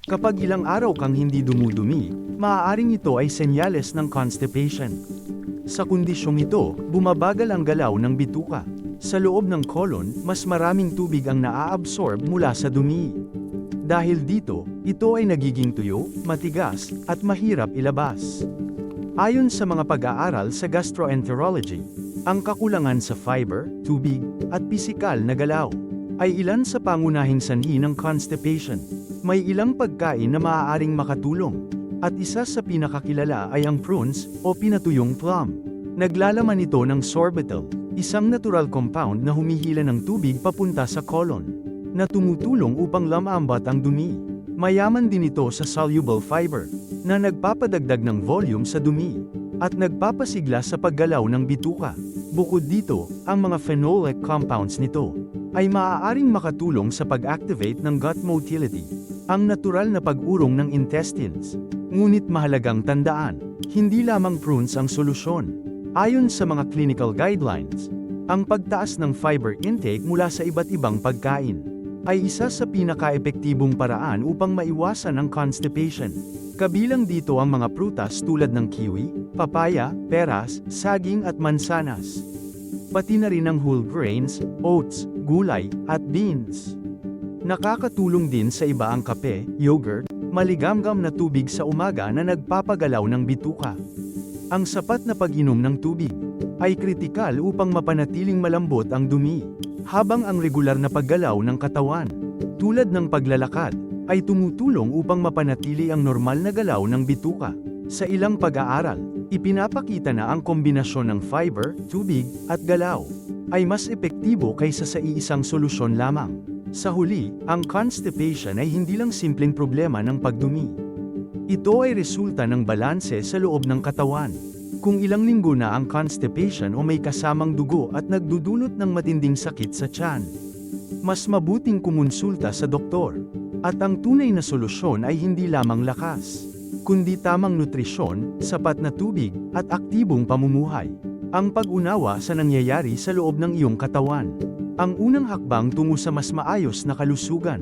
Kapag ilang araw kang hindi dumudumi, maaaring ito ay senyales ng constipation. Sa kondisyong ito, bumabagal ang galaw ng bituka. Sa loob ng colon, mas maraming tubig ang naa-absorb mula sa dumi. Dahil dito, ito ay nagiging tuyo, matigas, at mahirap ilabas. Ayon sa mga pag-aaral sa gastroenterology, ang kakulangan sa fiber, tubig, at pisikal na galaw ay ilan sa pangunahing sanhi ng constipation. May ilang pagkain na maaaring makatulong, at isa sa pinakakilala ay ang prunes o pinatuyong plum. Naglalaman ito ng sorbitol, isang natural compound na humihila ng tubig papunta sa colon, na tumutulong upang lamambat ang dumi. Mayaman din ito sa soluble fiber, na nagpapadagdag ng volume sa dumi, at nagpapasigla sa paggalaw ng bituka. Bukod dito, ang mga phenolic compounds nito ay maaaring makatulong sa pag-activate ng gut motility, ang natural na pag-urong ng intestines. Ngunit mahalagang tandaan, hindi lamang prunes ang solusyon. Ayon sa mga clinical guidelines, ang pagtaas ng fiber intake mula sa iba't ibang pagkain ay isa sa pinaka-epektibong paraan upang maiwasan ang constipation. Kabilang dito ang mga prutas tulad ng kiwi, papaya, peras, saging at mansanas. Pati na rin ang whole grains, oats, gulay, at beans. Nakakatulong din sa iba ang kape, yogurt, maligamgam na tubig sa umaga na nagpapagalaw ng bituka. Ang sapat na pag-inom ng tubig ay kritikal upang mapanatiling malambot ang dumi, habang ang regular na paggalaw ng katawan, tulad ng paglalakad, ay tumutulong upang mapanatili ang normal na galaw ng bituka. Sa ilang pag-aaral, ipinapakita na ang kombinasyon ng fiber, tubig, at galaw ay mas epektibo kaysa sa iisang solusyon lamang. Sa huli, ang constipation ay hindi lang simpleng problema ng pagdumi. Ito ay resulta ng balanse sa loob ng katawan. Kung ilang linggo na ang constipation o may kasamang dugo at nagdudulot ng matinding sakit sa tiyan, mas mabuting kumonsulta sa doktor. At ang tunay na solusyon ay hindi lamang lakas, kundi tamang nutrisyon, sapat na tubig, at aktibong pamumuhay. Ang pag-unawa sa nangyayari sa loob ng iyong katawan, ang unang hakbang tungo sa mas maayos na kalusugan.